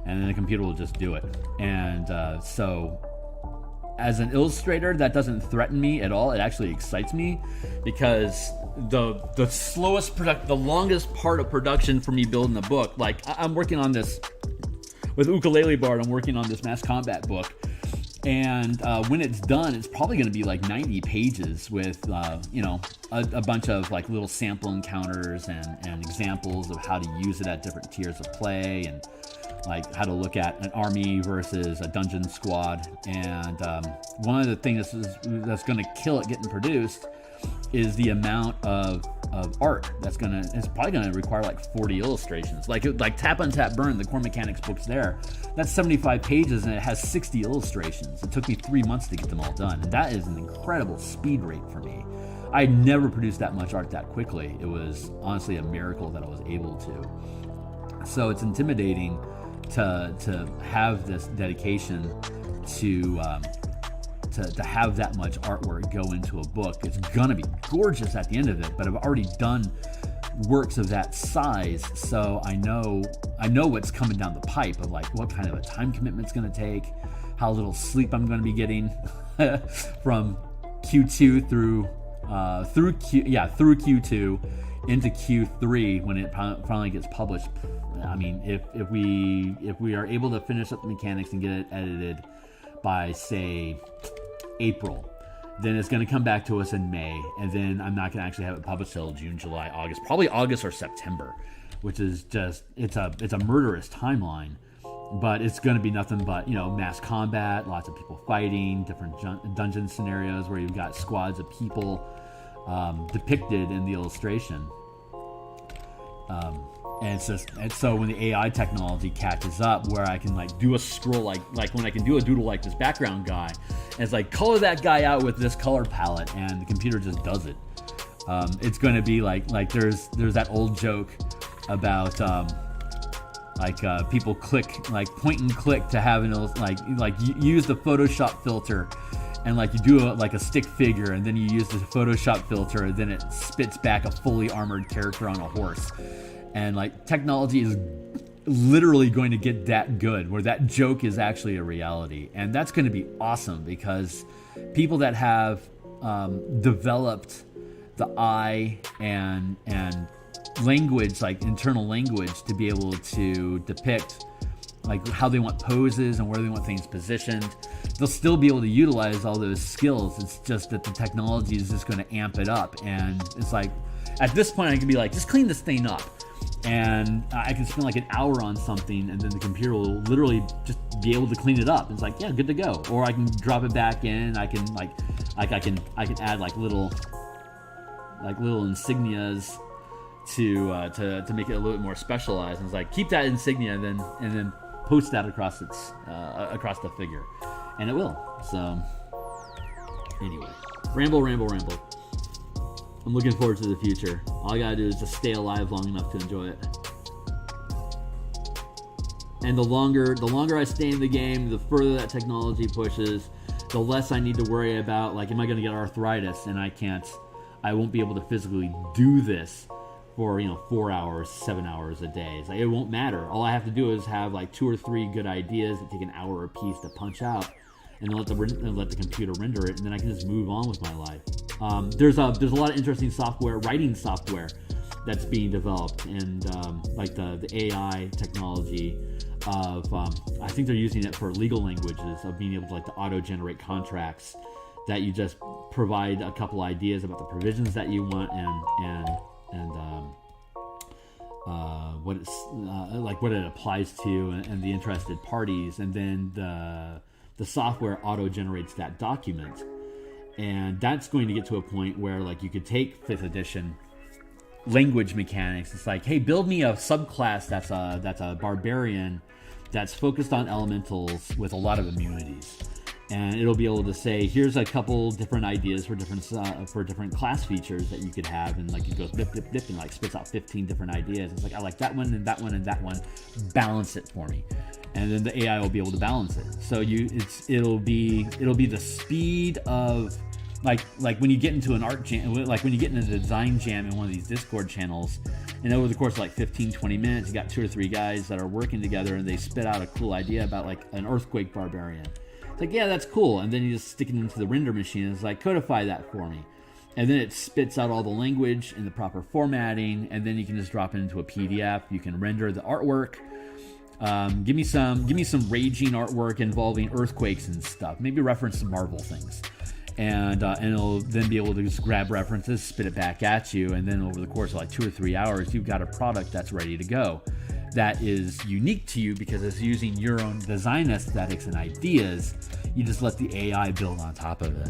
And then the computer will just do it. And so as an illustrator, that doesn't threaten me at all. It actually excites me, because the slowest the longest part of production for me building a book, like I'm working on this with Ukulele Bard, I'm working on this mass combat book, and when it's done, it's probably going to be like 90 pages with a bunch of like little sample encounters and examples of how to use it at different tiers of play, and like how to look at an army versus a dungeon squad. And one of the things that's going to kill it getting produced is the amount of art it's probably going to require like 40 illustrations. Like Tap Untap Burn, the core mechanics book's there. That's 75 pages and it has 60 illustrations. It took me 3 months to get them all done, and that is an incredible speed rate for me. I never produced that much art that quickly. It was honestly a miracle that I was able to. So it's intimidating to have this dedication to have that much artwork go into a book. It's gonna be gorgeous at the end of it, but I've already done works of that size, so I know what's coming down the pipe of like what kind of a time commitment it's going to take, how little sleep I'm going to be getting from Q2 through Q2 into Q3 when it finally gets published. I mean, if we are able to finish up the mechanics and get it edited by, say, April, then it's going to come back to us in May, and then I'm not going to actually have it published till June, July, August, probably August or September, which is just it's a murderous timeline. But it's going to be nothing but, mass combat, lots of people fighting, different dungeon scenarios where you've got squads of people depicted in the illustration. And so when the AI technology catches up, where I can like do a scroll, like when I can do a doodle like this background guy, and it's like color that guy out with this color palette, and the computer just does it. It's going to be like there's that old joke about people click, like point and click to have use the Photoshop filter, and like you do a stick figure, and then you use the Photoshop filter, and then it spits back a fully armored character on a horse. And like technology is literally going to get that good, where that joke is actually a reality. And that's going to be awesome, because people that have developed the eye and language, like internal language, to be able to depict like how they want poses and where they want things positioned, they'll still be able to utilize all those skills. It's just that the technology is just going to amp it up. And it's like, at this point I can be like, just clean this thing up, and I can spend like an hour on something, and then the computer will literally just be able to clean it up. It's like, yeah, good to go. Or I can drop it back in. I can I can add like little insignias to make it a little bit more specialized. And it's like, keep that insignia and then post that across across the figure, and it will. So anyway, ramble. I'm looking forward to the future. All I gotta do is just stay alive long enough to enjoy it. And the longer I stay in the game, the further that technology pushes, the less I need to worry about, like, am I gonna get arthritis and I won't be able to physically do this for 4 hours, 7 hours a day. It's like, it won't matter. All I have to do is have like 2 or 3 good ideas that take an hour a piece to punch out, and let the computer render it, and then I can just move on with my life. There's a lot of interesting writing software that's being developed, and like the AI technology of I think they're using it for legal languages, of being able to like to auto-generate contracts that you just provide a couple ideas about the provisions that you want and what it's like, what it applies to, and the interested parties, and then the software auto-generates that document. And that's going to get to a point where like you could take 5th edition language mechanics. It's like, hey, build me a subclass that's a barbarian that's focused on elementals with a lot of immunities, and it'll be able to say, here's a couple different ideas for different class features that you could have, and like it goes blip blip blip and like spits out 15 different ideas. It's like, I like that one and that one and that one, balance it for me. And then the AI will be able to balance it. So it'll be the speed of like when you get into an art jam, like when you get into a design jam in one of these Discord channels, and over the course of like 15-20 minutes, you got 2 or 3 guys that are working together, and they spit out a cool idea about like an earthquake barbarian. It's like, yeah, that's cool. And then you just stick it into the render machine, and it's like, codify that for me. And then it spits out all the language in the proper formatting, and then you can just drop it into a PDF. You can render the artwork. Give me some raging artwork involving earthquakes and stuff. Maybe reference some Marvel things, and it'll then be able to just grab references, spit it back at you, and then over the course of like 2 or 3 hours, you've got a product that's ready to go. That is unique to you because it's using your own design aesthetics and ideas. You just let the AI build on top of it.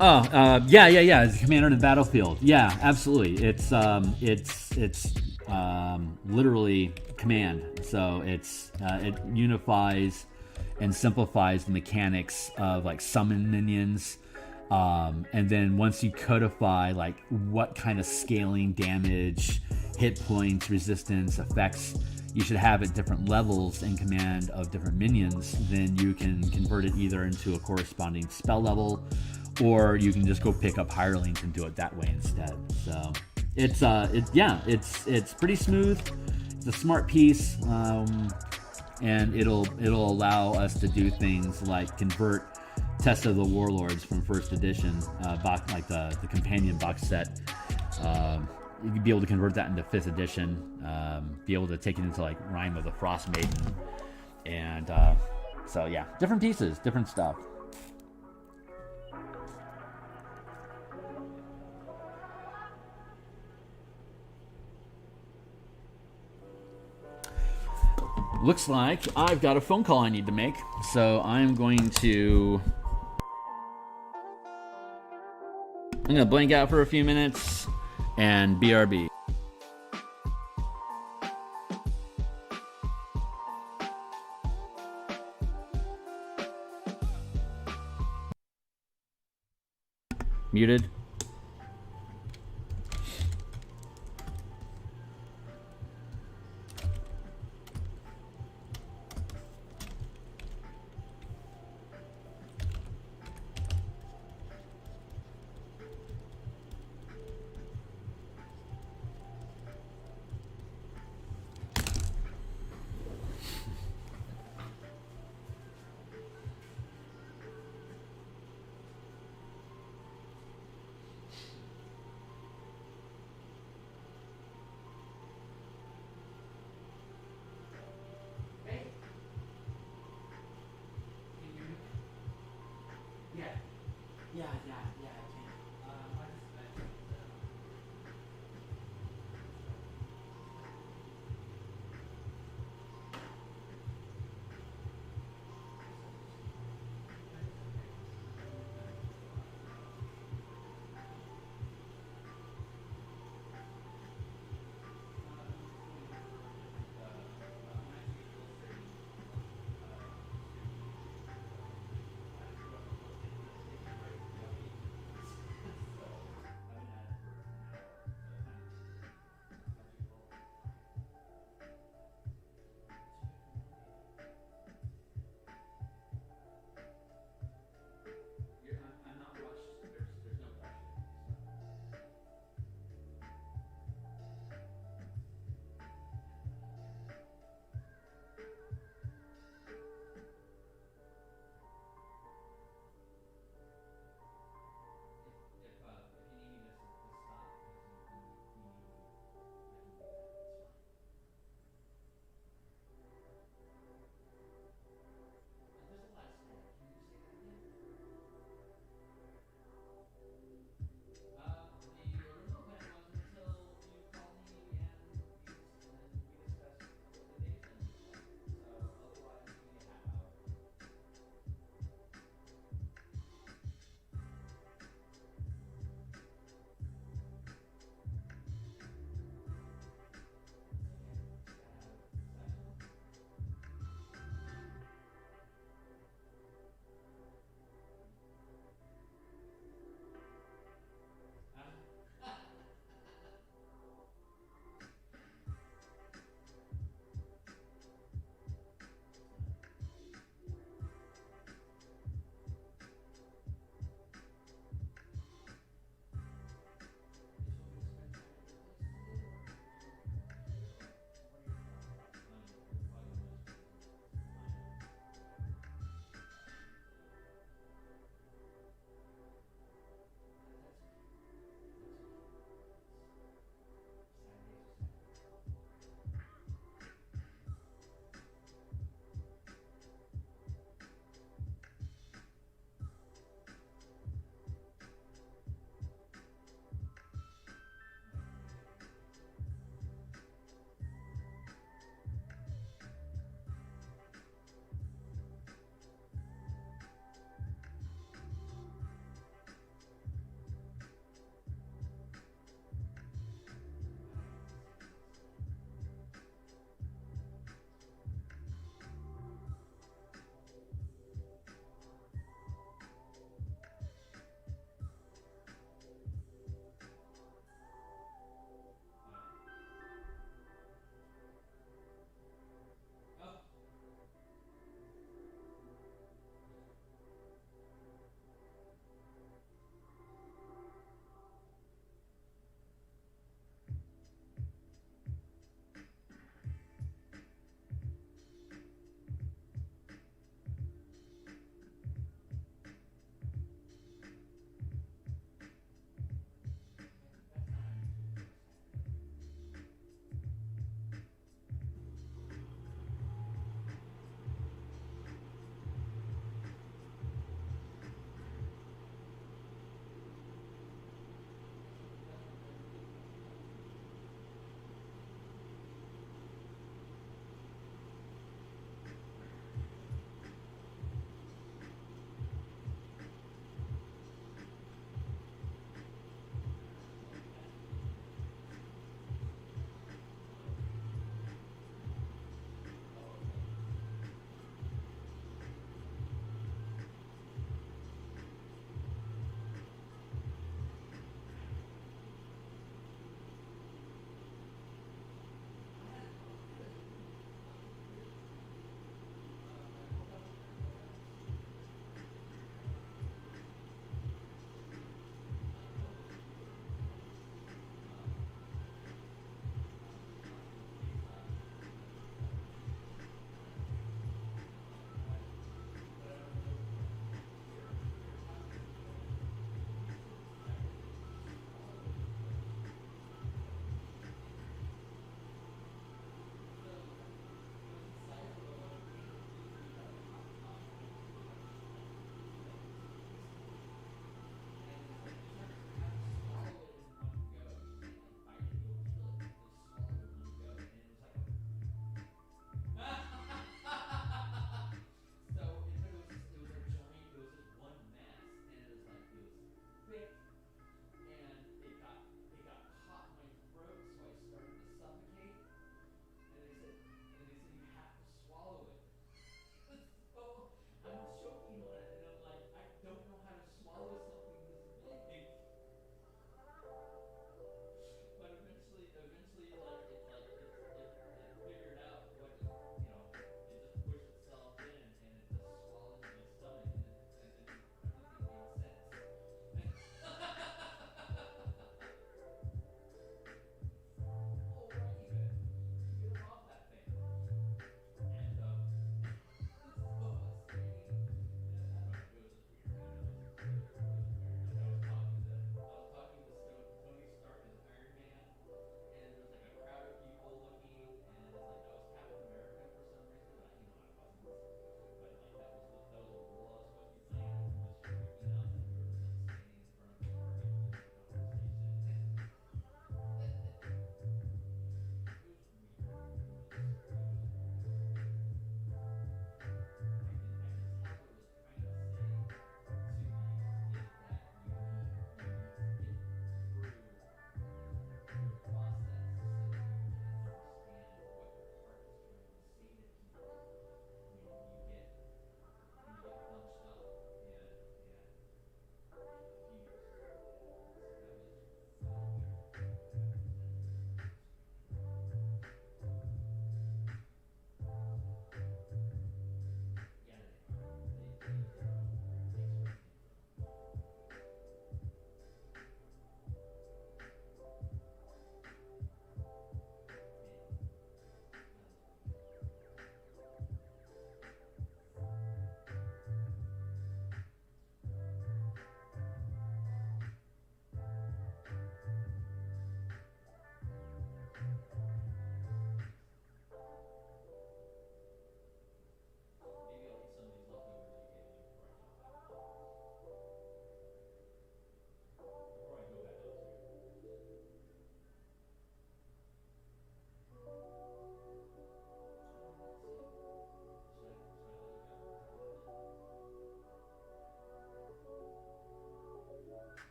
Yeah. It's Commander in the Battlefield. Yeah, absolutely. It's literally command. So it unifies and simplifies the mechanics of like summon minions. And then once you codify like what kind of scaling, damage, hit points, resistance, effects you should have at different levels in command of different minions, then you can convert it either into a corresponding spell level or you can just go pick up hirelings and do it that way instead. So it's pretty smooth. It's a smart piece, and it'll allow us to do things like convert Test of the Warlords from first edition, like the companion box set. You could be able to convert that into 5th edition, be able to take it into like Rime of the Frost Maiden, and so yeah, different pieces, different stuff. Looks like I've got a phone call I need to make, so I'm going to blank out for a few minutes and BRB. Muted.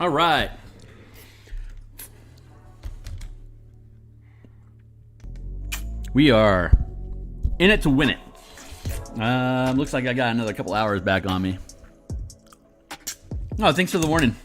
All right. We are in it to win it. Looks like I got another couple hours back on me. Oh, thanks for the warning.